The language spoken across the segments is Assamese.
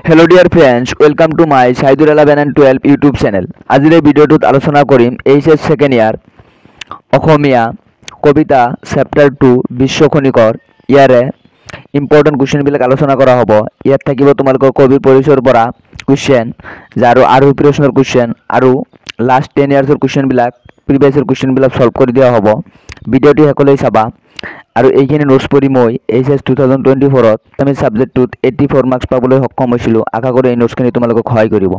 Hello dear friends, welcome to my Saidul 11 and 12 YouTube channel. আজিৰ এই ভিডিঅ'টোত আলোচনা কৰিম এইচএছ সেকেন্ড ইয়াৰ অসমীয়া কবিতা চেপ্টাৰ 2 বিশ্ব খনিকৰ ইয়াৰে ইম্পৰ্টেন্ট কুৱেশ্যনবিলাক আলোচনা কৰা হ'ব। ইয়াত থাকিব তোমালোকৰ কবিৰ পৰিচয়ৰ পৰা কুৱেশ্যন আৰু প্ৰশ্নৰ কুৱেশ্যন আৰু লাষ্ট 10 ইয়াৰ্ছৰ কুৱেশ্যনবিলাক প্ৰিভিয়াছৰ কুৱেশ্যনবিলাক সলভ কৰি দিয়া হ'ব। ভিডিঅ'টি সকলোৱে চাবা আৰু এইখিনি নোটছ পঢ়ি মই এইচএছ 2024ত আমি সাবজেক্টটোত 84 মাৰ্কস পাবলৈ সক্ষম হৈছিলোঁ। আশা কৰোঁ এই নোটছখিনি তোমালোকক সহায় কৰিব।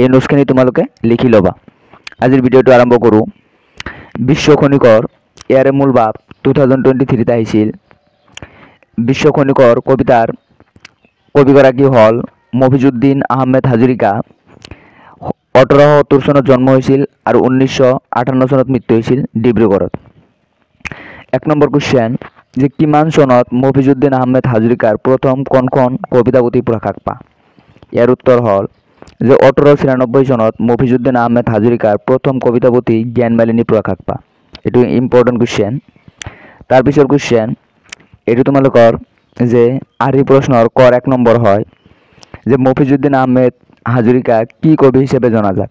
এই নোটছখিনি তোমালোকে লিখি ল'বা। আজিৰ ভিডিঅ'টো আৰম্ভ কৰোঁ। বিশ্ব খনিকৰ ইয়াৰে মূল ভাৱ 2023ত আহিছিল। বিশ্ব খনিকৰ কবিতাৰ কবিগৰাকী হ'ল মফিজুদ্দিন আহমেদ হাজৰিকা। 1870 চনত জন্ম হৈছিল আৰু 1958 চনত মৃত্যু হৈছিল ডিব্ৰুগড়ত। 1 নম্বৰ কুৱেশ্যন যে কিমান চনত মফিজুদ্দিন আহমেদ হাজৰিকাৰ প্ৰথম কোনখন কবিতা পুথি প্ৰকাশ পা? ইয়াৰ উত্তৰ হ'ল যে 1896 চনত মফিজুদ্দিন আহমেদ হাজৰিকাৰ প্ৰথম কবিতা পুথি জ্ঞানমালিনী প্ৰকাশ পা। এইটো ইম্পৰ্টেণ্ট কুৱেশ্যন। তাৰপিছৰ কুৱেশ্যন এইটো তোমালোকৰ যে আৰ্হি প্ৰশ্নৰ কৰ 1 নম্বৰ হয় যে মফিজুদ্দিন আহমেদ হাজৰিকা কি কবি হিচাপে জনাজাত?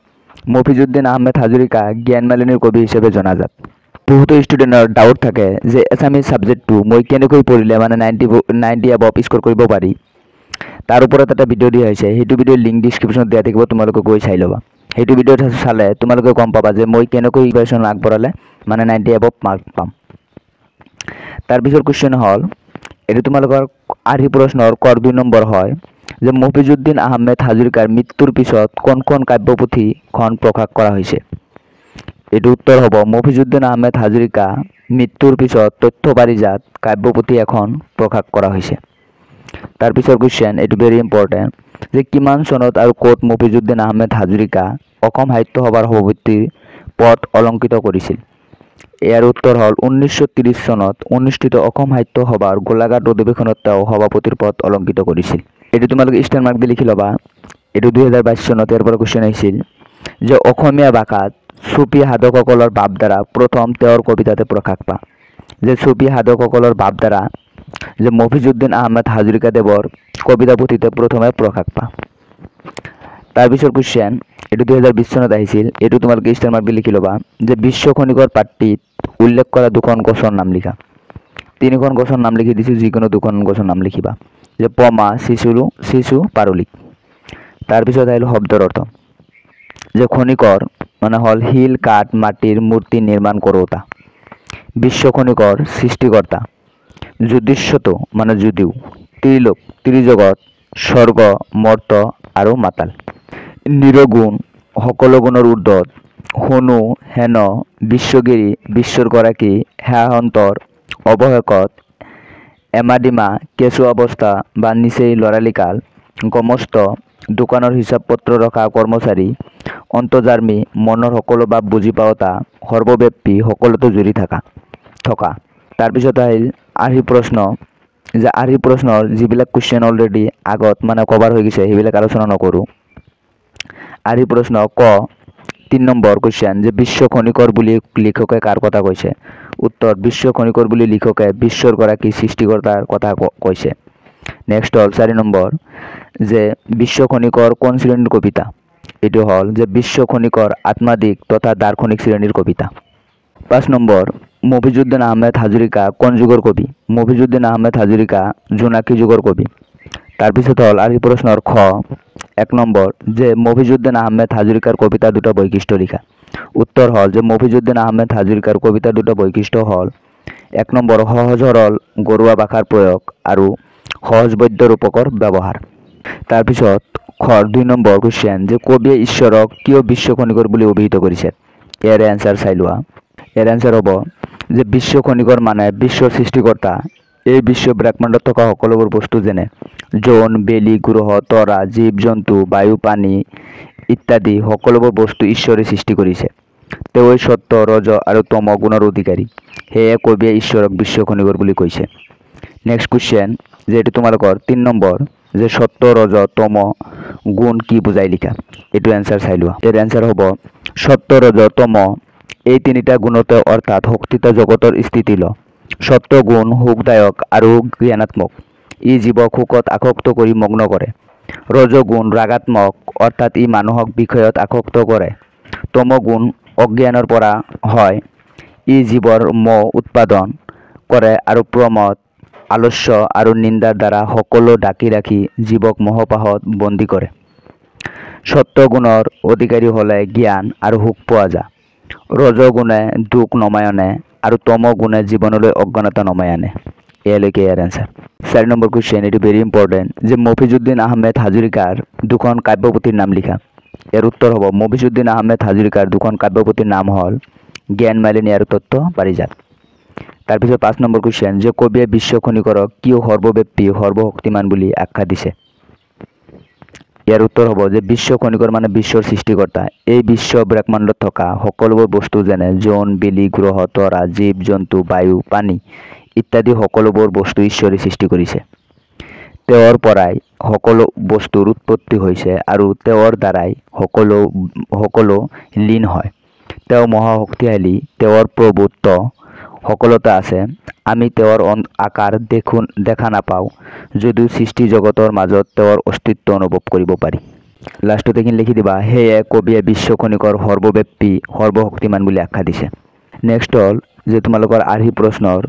মফিজুদ্দিন আহমেদ হাজৰিকা জ্ঞানমালিনীৰ কবি হিচাপে জনাজাত। বহুতো ষ্টুডেণ্টৰ ডাউট থাকে যে এছামিজ ছাবজেক্টটো মই কেনেকৈ পঢ়িলে মানে 90 এবাভ স্ক'ৰ কৰিব পাৰি। তাৰ ওপৰত এটা ভিডিঅ' দিয়া হৈছে, সেইটো ভিডিঅ'ৰ লিংক ডিছক্ৰিপশ্যনত দিয়া থাকিব, তোমালোকে গৈ চাই ল'বা। সেইটো ভিডিঅ'ত চালে তোমালোকে গম পাবা যে মই কেনেকৈ প্ৰিপাৰেশ্যন আগবঢ়ালে মানে 90 এবাভ মাৰ্ক পাম। তাৰপিছৰ কুৱেশ্যন হ'ল এইটো তোমালোকৰ আৰ্হি প্ৰশ্নৰ কৰ 2 নম্বৰ হয় যে মফিজুদ্দিন আহমেদ হাজৰিকাৰ মৃত্যুৰ পিছত কোনখন কাব্যপুথিখন প্ৰকাশ কৰা হৈছে? এইটো উত্তৰ হ'ব মফিজুদ্দিন আহমেদ হাজৰিকা মৃত্যুৰ পিছত তথ্য পাৰিজাত কাব্যপুথি এখন প্ৰকাশ কৰা হৈছে। তাৰপিছৰ কুৱেশ্যন এইটো ভেৰি ইম্পৰ্টেণ্ট যে কিমান চনত আৰু ক'ত মফিজুদ্দিন আহমেদ হাজৰিকা অসম সাহিত্য সভাৰ সভাপতিৰ পদ অলংকৃত কৰিছিল? ইয়াৰ উত্তৰ হ'ল 1930 চনত অনুষ্ঠিত অসম সাহিত্য সভাৰ গোলাঘাট অধিৱেশনত তেওঁ সভাপতিৰ পদ অলংকৃত কৰিছিল। এইটো তোমালোকে ষ্টাৰ মাৰ্ক দি লিখি ল'বা। এইটো 2022 চনত ইয়াৰ পৰা কুৱেশ্যন আহিছিল যে অসমীয়া ভাষাত চুফী সাধকসকলৰ ভাৱধাৰা প্ৰথম তেওঁৰ কবিতাতে প্ৰকাশ পা। যে চুফী সাধকসকলৰ ভাৱধাৰা যে মফিজুদ্দিন আহমেদ হাজৰিকা দেৱৰ কবিতা পুথিতে প্ৰথমে প্ৰকাশ পা। তাৰপিছৰ কুৱেশ্যন এইটো 2020 চনত আহিছিল। এইটো তোমালোকে ষ্টাৰ মাৰ্ক দি লিখি ল'বা যে বিশ্ব খনিকৰ পাঠটিত উল্লেখ কৰা 2খন গছৰ নাম লিখা। 3খন গছৰ নাম লিখি দিছোঁ, যিকোনো 2খন গছৰ নাম লিখিবা যে পমা, চিচু, পাৰলিক। তাৰপিছত আহিল শব্দৰ অৰ্থ যে খনিকৰ মানে হ'ল শিল, কাঠ, মাটিৰ মূৰ্তি নিৰ্মাণ কৰোঁতা। বিশ্ব খনিকৰ সৃষ্টিকৰ্তা। যুদিষ্যতু মানে যদিও। ত্ৰিলোক ত্ৰিজগত, স্বৰ্গ, মৰ্ত আৰু মাতাল। নিৰগুণ সকলো গুণৰ ঊৰ্ধত। হনু, হেন, বিশ্বগিৰি বিশ্বৰ গৰাকী, সেয়ান্তৰ অৱশেষত, এমাদিমা কেঁচু অৱস্থা বা নিচেই লৰালিকাল, গমস্ত দোকানৰ হিচাপ পত্ৰ ৰখা কৰ্মচাৰী, অন্তৰ্যামী মনৰ সকলো ভাৱ বুজি পাওঁতা, সৰ্বব্যাপী সকলোতে জুৰি থকা। তাৰপিছত আহিল আৰ্হি প্ৰশ্ন যে আৰ্হি প্ৰশ্নৰ যিবিলাক কুৱেশ্যন অলৰেডি আগত মানে কভাৰ হৈ গৈছে সেইবিলাক আলোচনা নকৰোঁ। আৰ্হি প্ৰশ্ন ক 3 নম্বৰ কুৱেশ্যন যে বিশ্ব খনিকৰ বুলি লিখকে কাৰ কথা কৈছে? উত্তৰ বিশ্ব খনিকৰ বুলি লিখকে বিশ্বৰ গৰাকী সৃষ্টিকৰ্তাৰ কথা কৈছে। নেক্সট হ'ল 4 নম্বৰ যে বিশ্ব খনিকৰ কোন শ্ৰেণীৰ কবিতা? এইটো হ'ল যে বিশ্ব খনিকৰ আত্মাদিক তথা দাৰ্শনিক শ্ৰেণীৰ কবিতা। 5 নম্বৰ মফিজুদ্দিন আহমেদ হাজৰিকা কোন যুগৰ কবি? মফিজুদ্দিন আহমেদ হাজৰিকা জোনাকী যুগৰ কবি। তাৰপিছত হ'ল আৰ্হি প্ৰশ্নৰ খ 1 নম্বৰ যে মফিজুদ্দিন আহমেদ হাজৰিকাৰ কবিতাৰ 2টা বৈশিষ্ট্য লিখা। উত্তৰ হ'ল যে মফিজুদ্দিন আহমেদ হাজৰিকাৰ কবিতাৰ 2টা বৈশিষ্ট্য হ'ল 1 নম্বৰ সহজ সৰল ঘৰুৱা ভাষাৰ প্ৰয়োগ আৰু সহজবোধ্য ৰূপকৰ ব্যৱহাৰ। তাৰপিছত খৰ 2 নম্বৰ কুৱেশ্যন যে কবিয়ে ঈশ্বৰক কিয় বিশ্ব খনিকৰ বুলি অভিহিত কৰিছে? ইয়াৰে এনচাৰ চাই লোৱা। ইয়াৰ এনচাৰ হ'ব যে বিশ্ব খনিকৰ মানে বিশ্বৰ সৃষ্টিকৰ্তা। এই বিশ্ব ব্ৰহ্মাণ্ডত থকা সকলোবোৰ বস্তু যেনে জোন, বেলি, গ্ৰহ, তৰা, জীৱ জন্তু, বায়ু, পানী ইত্যাদি সকলোবোৰ বস্তু ঈশ্বৰে সৃষ্টি কৰিছে। তেওঁ সত্য, ৰজ আৰু তম গুণৰ অধিকাৰী। সেয়ে কবিয়ে ঈশ্বৰক বিশ্ব খনিকৰ বুলি কৈছে। নেক্সট কুৱেশ্যন যে এইটো তোমালোকৰ 3 নম্বৰ যে সত্য, ৰজ, তম গুণ কি বুজাই লিখা। এইটো এনচাৰ চাই লোৱা। ইয়াৰ এনচাৰ হ'ব সত্য, ৰজ, তম এই 3টা গুণতে অৰ্থাৎ শক্তিতা জগতৰ স্থিতি ল। সত্য গুণ সুখদায়ক আৰু জ্ঞানাত্মক। ই জীৱক সুখত আসক্ত কৰি মগ্ন কৰে। ৰজগুণ ৰাগাত্মক অৰ্থাৎ ই মানুহক বিষয়ত আসক্ত কৰে। তমগুণ অজ্ঞানৰ পৰা হয়, ই জীৱৰ মোহ উৎপাদন কৰে আৰু প্ৰমোদ আলস্য আৰু নিন্দাৰ দ্বাৰা সকলো ঢাকি ৰাখি জীৱক মোহপাশত বন্দী কৰে। সত্যগুণৰ অধিকাৰী হ'লে জ্ঞান আৰু সুখ পোৱা যায়। ৰজগুণে দুখ নমাই আনে আৰু তমগুণে জীৱনলৈ অজ্ঞানতা নমাই আনে। এয়ালৈকে ইয়াৰ এনচাৰ। 4 নম্বৰ কুৱেশ্যন, এইটো ভেৰি ইম্পৰ্টেণ্ট, যে মফিজুদ্দিন আহমেদ হাজৰিকাৰ দুখন কাব্যপুথিৰ নাম লিখা। ইয়াৰ উত্তৰ হ'ব মফিজুদ্দিন আহমেদ হাজৰিকাৰ দুখন কাব্যপুথিৰ নাম হ'ল জ্ঞানমালিনী আৰু তত্ত্ব পাৰিজাত। তাৰপিছত 5 নম্বৰ কুৱেশ্যন, যে কবিয়ে বিশ্ব খনিকৰক কিয় সৰ্বব্যাপী সৰ্বশক্তিমান বুলি আখ্যা দিছে। ইয়াৰ উত্তৰ হ'ব যে বিশ্ব খনিকৰ মানে বিশ্বৰ সৃষ্টিকৰ্তা। এই বিশ্ব ব্ৰহ্মাণ্ডত থকা সকলোবোৰ বস্তু যেনে জোন, বেলি, গ্ৰহ, তৰা, জীৱ জন্তু, বায়ু, পানী ইত্যাদি সকলোবোৰ বস্তু ঈশ্বৰে সৃষ্টি কৰিছে। তেওঁৰ পৰাই সকলো বস্তুৰ উৎপত্তি হৈছে আৰু তেওঁৰ দ্বাৰাই সকলো লীন হয়। তেওঁ মহাশক্তিশালী, তেওঁৰ প্ৰভুত্ব সকলোতে আছে। আমি তেওঁৰ আকাৰ দেখা নাপাওঁ, যদিও সৃষ্টি জগতৰ মাজত তেওঁৰ অস্তিত্ব অনুভৱ কৰিব পাৰি। লাষ্টত এইখিনি লিখি দিবা, সেয়ে কবিয়ে বিশ্ব খনিকৰ সৰ্বব্যাপী সৰ্বশক্তিমান বুলি আখ্যা দিছে। নেক্সট হ'ল যে তোমালোকৰ আৰ্হি প্ৰশ্নৰ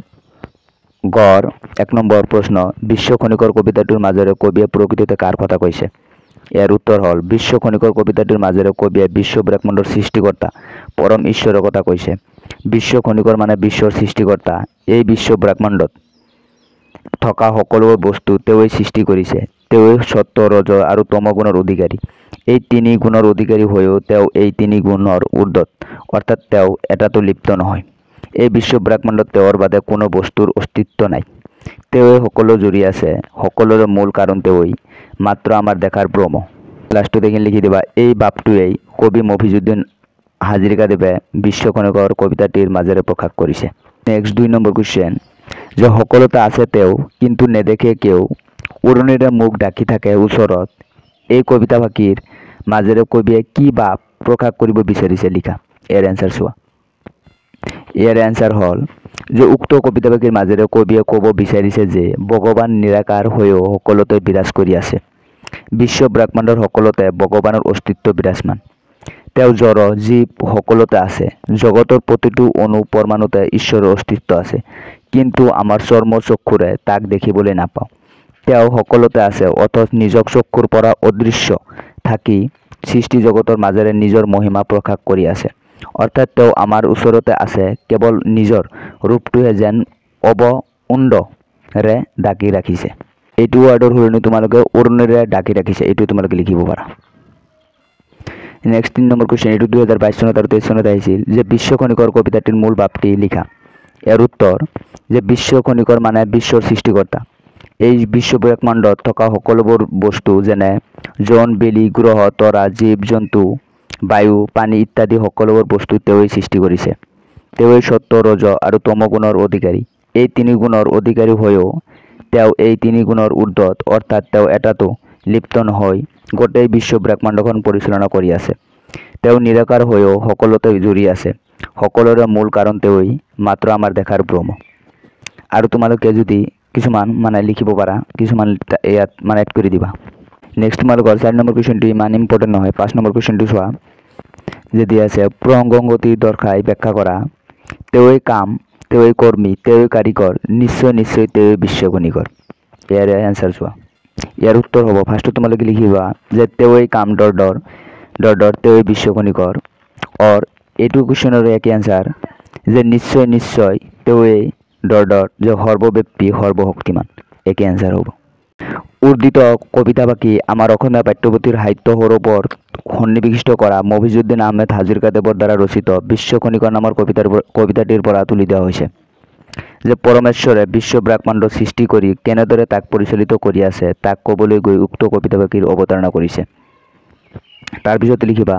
গড় 1 নম্বৰ প্ৰশ্ন, বিশ্ব খনিকৰ কবিতাটোৰ মাজেৰে কবিয়ে প্ৰকৃততে কাৰ কথা কৈছে। ইয়াৰ উত্তৰ হ'ল বিশ্ব খনিকৰ কবিতাটোৰ মাজেৰে কবিয়ে বিশ্ব ব্ৰহ্মাণ্ডৰ সৃষ্টিকৰ্তা পৰম ঈশ্বৰৰ কথা কৈছে। বিশ্ব খনিকৰ মানে বিশ্বৰ সৃষ্টিকৰ্তা। এই বিশ্ব ব্ৰহ্মাণ্ডত থকা সকলোবোৰ বস্তু তেওঁৱেই সৃষ্টি কৰিছে। তেওঁৱেই সত্য, ৰজ আৰু তমগুণৰ অধিকাৰী। এই তিনি গুণৰ অধিকাৰী হৈও তেওঁ এই তিনি গুণৰ ঊৰ্ধ্বত, অৰ্থাৎ তেওঁ এটাতো লিপ্ত নহয়। এই বিশ্ব ব্ৰহ্মাণ্ডত তেওঁৰ বাদে কোনো বস্তুৰ অস্তিত্ব নাই। তেওঁৱেই সকলো জুৰি আছে, সকলোৰে মূল কাৰণ তেওঁৱেই, মাত্ৰ আমাৰ দেখাৰ ভ্ৰম। লাষ্টত এইখিনি লিখি দিবা, এই ভাৱটোৱেই কবি মফিজুদ্দিন হাজৰিকাদেৱে বিশ্ব খনিকৰ কবিতাটিৰ মাজেৰে প্ৰকাশ কৰিছে। নেক্সট 2 নম্বৰ কুৱেশ্যন, যে সকলোতে আছে তেওঁ কিন্তু নেদেখে কেও, উৰণিৰে মুখ ঢাকি থাকে ওচৰত। এই কবিতা ফাঁকিৰ মাজেৰে কবিয়ে কি ভাৱ প্ৰকাশ কৰিব বিচাৰিছে লিখা। ইয়াৰ এনচাৰ চোৱা। ইয়াৰ এনচাৰ হ'ল যে উক্ত কবিতা ফাঁকিৰ মাজেৰে কবিয়ে ক'ব বিচাৰিছে যে ভগৱান নিৰাকাৰ হৈও সকলোতে বিৰাজ কৰি আছে। বিশ্ব ব্ৰহ্মাণ্ডৰ সকলোতে ভগৱানৰ অস্তিত্ব বিৰাজমান। তেওঁ জড় জীৱ সকলোতে আছে। জগতৰ প্ৰতিটো অণু পৰমাণুতে ঈশ্বৰৰ অস্তিত্ব আছে, কিন্তু আমাৰ চৰ্ম চক্ষুৰে তাক দেখিবলৈ নাপাওঁ। তেওঁ সকলোতে আছে, অথচ নিজক চক্ষুৰ পৰা অদৃশ্য থাকি সৃষ্টি জগতৰ মাজেৰে নিজৰ মহিমা প্ৰকাশ কৰি আছে। অৰ্থাৎ তেওঁ আমাৰ ওচৰতে আছে, কেৱল নিজৰ ৰূপটোহে যেন অৱউণ্ডৰে ঢাকি ৰাখিছে। এইটো ৱাৰ্ডৰ সলনি তোমালোকে উৰণিৰে ঢাকি ৰাখিছে, এইটো তোমালোকে লিখিব পাৰা। নেক্সট 3 নম্বৰ কুৱেশ্যন, এইটো 2022 চনত আৰু 23 চনত আহিছিল, যে বিশ্ব খনিকৰ কবিতাটিৰ মূল ভাৱটি লিখা। ইয়াৰ উত্তৰ যে বিশ্ব খনিকৰ মানে বিশ্বৰ সৃষ্টিকৰ্তা। এই বিশ্ব ব্ৰহ্মাণ্ডত থকা সকলোবোৰ বস্তু যেনে জোন, বেলি, গ্ৰহ, তৰা, জীৱ জন্তু, বায়ু, পানী ইত্যাদি সকলোবোৰ বস্তু তেওঁৱেই সৃষ্টি কৰিছে। তেওঁৱেই সত্য, ৰজ আৰু তমগুণৰ অধিকাৰী। এই তিনি গুণৰ অধিকাৰী হৈও তেওঁ এই তিনি গুণৰ ঊৰ্ধ্বত, অৰ্থাৎ তেওঁ এটাতো লিপ্ত নহয়, গোটেই বিশ্ব ব্ৰহ্মাণ্ডখন পৰিচালনা কৰি আছে। তেওঁ নিৰাকাৰ হৈও সকলোতে জুৰি আছে। সকলোৰে মূল কাৰণ তেওঁৱেই, মাত্ৰ আমাৰ দেখাৰ ভ্ৰম। আৰু তোমালোকে যদি কিছুমান মানে লিখিব পাৰা, কিছুমান ইয়াত মানে এড কৰি দিবা। নেক্সট তোমালোকৰ 4 নম্বৰ কুৱেশ্যনটো ইমান ইম্পৰ্টেণ্ট নহয়। 5 নম্বৰ কুৱেশ্যনটো চোৱা, যে দিয়া আছে প্ৰসংগতি দৰ্শাই ব্যাখ্যা কৰা। তেওঁৱেই কাম, তেওঁৱেই কৰ্মী, তেওঁৱেই কাৰিকৰ, নিশ্চয় নিশ্চয় তেওঁৱেই বিশ্ব খনিকৰ। ইয়াৰ এনচাৰ চোৱা। ইয়াৰ উত্তৰ হ'ব, ফাৰ্ষ্টত তোমালোকে লিখিবা যে তেওঁৱেই কাম দৰ তেওঁৱেই বিশ্ব খনিকৰ। অৰ এইটো কুৱেশ্যনৰ একে এনচাৰ যে নিশ্চয় নিশ্চয় তেওঁৱেই দৰ যে সৰ্বব্যাপী সৰ্বশক্তিমান, একে এনচাৰ হ'ব। উৰ্দিত কবিতা ফাঁকি আমাৰ অসমীয়া পাঠ্যপুথিৰ সাহিত্য সৌৰভৰ সন্নিৱিষ্ট কৰা মফিজুদ্দিন আহমেদ হাজৰিকাদেৱৰ দ্বাৰা ৰচিত বিশ্ব খনিকৰ নামৰ কবিতাটিৰ পৰা তুলি দিয়া হৈছে। যে পৰমেশ্বৰে বিশ্ব ব্ৰহ্মাণ্ড সৃষ্টি কৰি কেনেদৰে তাক পৰিচালিত কৰি আছে তাক ক'বলৈ গৈ উক্ত কবিতা ফাঁকিৰ অৱতাৰণা কৰিছে। তাৰপিছত লিখিবা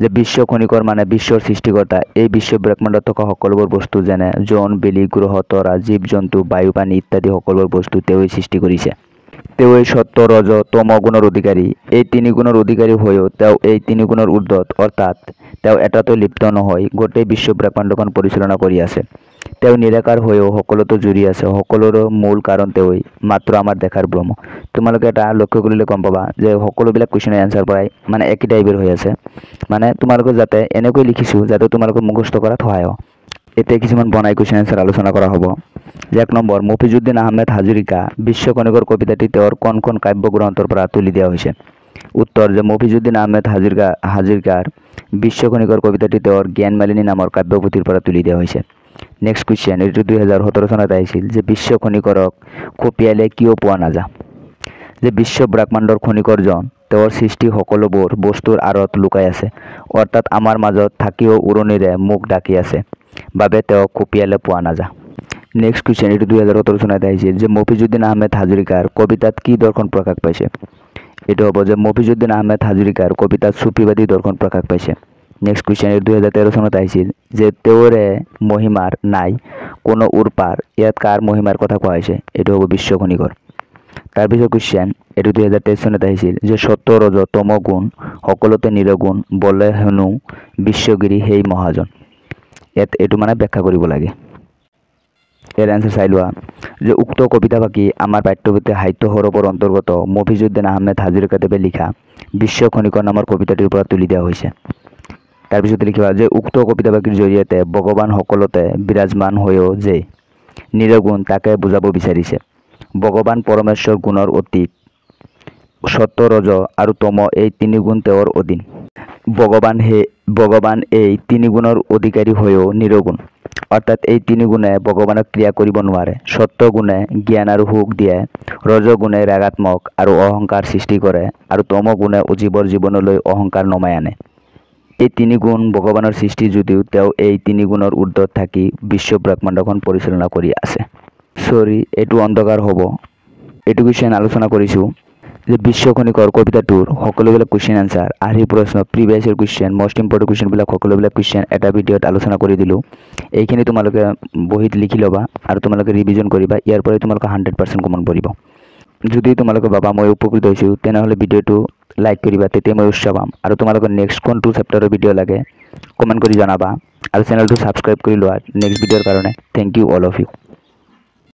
যে বিশ্ব খনিকৰ মানে বিশ্বৰ সৃষ্টিকৰ্তা। এই বিশ্ব ব্ৰহ্মাণ্ডত থকা সকলোবোৰ বস্তু যেনে জোন, বেলি, গ্ৰহ, তৰা, জীৱ জন্তু, বায়ু, পানী ইত্যাদি সকলোবোৰ বস্তু তেওঁৱেই সৃষ্টি কৰিছে। তেই সত্য ৰজ তম গুণৰ অধিকাৰী। এই তিনি গুণৰ অধিকাৰী হৈও তেওঁ এই তিনি গুণৰ ঊৰ্ধত অৰ্থাৎ তেওঁ এটাতো লিপ্ত নহয়, গোটেই বিশ্ব ব্ৰহ্মাণ্ডখন পৰিচালনা কৰি আছে। তেওঁ নিৰাকাৰ হৈও সকলোতে জুৰি আছে, সকলোৰে মূল কাৰণ তেওঁই, মাত্ৰ আমাৰ দেখাৰ ভ্ৰম। তোমালোকে এটা লক্ষ্য কৰিলে গম পাবা যে সকলোবিলাক কুৱেশ্যনৰ এনচাৰ প্ৰায় মানে একেই টাইপৰ হৈ আছে। মানে তোমালোকে যাতে এনেকৈ লিখিছোঁ যাতে তোমালোকে মুখস্থ কৰাত সহায় হয়। এতিয়া কিছুমান বনাই কুৱেশ্যন এনচাৰ আলোচনা কৰা হ'ব। যে 1 নম্বৰ, মফিজুদ্দিন আহমেদ হাজৰিকা বিশ্ব খনিকৰ কবিতাটি তেওঁৰ কোনখন কাব্যগ্ৰন্থৰ পৰা তুলি দিয়া হৈছে? উত্তৰ, যে মফিজুদ্দিন আহমেদ হাজৰিকাৰ বিশ্ব খনিকৰ কবিতাটি তেওঁৰ জ্ঞানমালিনী নামৰ কাব্যপুথিৰ পৰা তুলি দিয়া হৈছে। নেক্সট কুৱেশ্যন, এইটো 2017 চনত আহিছিল। যে বিশ্ব খনিকৰক খপিয়ালে কিয় পোৱা নাযায়? যে বিশ্ব ব্ৰহ্মাণ্ডৰ খনিকৰজন তেওঁৰ সৃষ্টি সকলোবোৰ বস্তুৰ আঁৰত লুকাই আছে, অৰ্থাৎ আমাৰ মাজত থাকিও উৰণিৰে মুখ ঢাকি আছে বাবে তেওঁক খপিয়ালে পোৱা নাযায়। নেক্সট কুৱেশ্যন, এইটো 2017 চনত আহিছিল। যে মফিজুদ্দিন আহমেদ হাজৰিকাৰ কবিতাত কি দৰ্শন প্ৰকাশ পাইছে? এইটো হ'ব যে মফিজুদ্দিন আহমেদ হাজৰিকাৰ কবিতাত চুফিবাদী দৰ্শন প্ৰকাশ পাইছে। নেক্সট কুৱেশ্যন, এইটো 2013 চনত আহিছিল। যে তেওঁৰে মহিমাৰ নাই কোনো উৰপাৰ, ইয়াত কাৰ মহিমাৰ কথা কোৱা হৈছে? এইটো হ'ব বিশ্ব খনিকৰ। তাৰপিছত কুৱেশ্যন, এইটো 2023 চনত আহিছিল। যে সত্য ৰজ তম গুণ সকলোতে নিৰগুণ, বলে হেনো বিশ্বগিৰি সেই মহাজন। ইয়াত এইটো মানে ব্যাখ্যা কৰিব লাগে। এৰ অ্যান্সাৰ চাই লোৱা। যে উক্ত কবিতাভাগি আমাৰ পাঠ্যপুথি সাহিত্য সৌৰভৰ অন্তৰ্গত মফিজুদ্দিন আহমেদ হাজৰিকাদেৱে লিখা বিশ্ব খনিকৰ নামৰ কবিতাটিৰ পৰা তুলি দিয়া হৈছে। তাৰপিছত লিখিবা যে উক্ত কবিতাভাগিৰ জৰিয়তে ভগৱান সকলোতে বিৰাজমান হৈও যে নিৰগুণ তাকে বুজাব বিচাৰিছে। ভগৱান পৰমেশ্বৰ গুণৰ অতীত, সত্য ৰজ আৰু তম এই তিনি গুণ তেওঁৰ অধীন। ভগৱান এই তিনি গুণৰ অধিকাৰী হৈও নিৰগুণ, অৰ্থাৎ এই তিনি গুণে ভগৱানক ক্ৰিয়া কৰিব নোৱাৰে। সত্য গুণে জ্ঞান আৰু সুখ দিয়ে, ৰজ গুণে ৰাগাত্মক আৰু অহংকাৰ সৃষ্টি কৰে, আৰু তম গুণে জীৱৰ জীৱনলৈ অহংকাৰ নমাই আনে। এই তিনি গুণ ভগৱানৰ সৃষ্টি যদিও তেওঁ এই তিনি গুণৰ ঊৰ্ধত থাকি বিশ্ব ব্ৰহ্মাণ্ডখন পৰিচালনা কৰি আছে। সৰি, এইটো অন্ধকাৰ হ'ব। এইটো কুৱেশ্যন আলোচনা কৰিছোঁ। যে বিশ্ব খনিকৰ কবিতাটোৰ সকলোবিলাক কুৱেশ্যন এনচাৰ, আৰ্হি প্ৰশ্ন, previous year question, most important কুৱেশ্যনবিলাক সকলোবিলাক কুৱেশ্যন এটা ভিডিঅ'ত আলোচনা কৰি দিলোঁ। এইখিনি তোমালোকে বহীত লিখি ল'বা আৰু তোমালোকে ৰিভিজন কৰিবা। ইয়াৰ পৰাই তোমালোকে 100% কমন পৰিব। যদি তোমালোকে ভাবা মই উপকৃত হৈছোঁ, তেনেহ'লে ভিডিঅ'টো লাইক কৰিবা, তেতিয়া মই উৎসাহ পাম। আৰু তোমালোকৰ নেক্সট কোনটো চেপ্টাৰৰ ভিডিঅ' লাগে কমেণ্ট কৰি জনাবা, আৰু চেনেলটো ছাবস্ক্ৰাইব কৰি লোৱা নেক্সট ভিডিঅ'ৰ কাৰণে। Thank you all of U.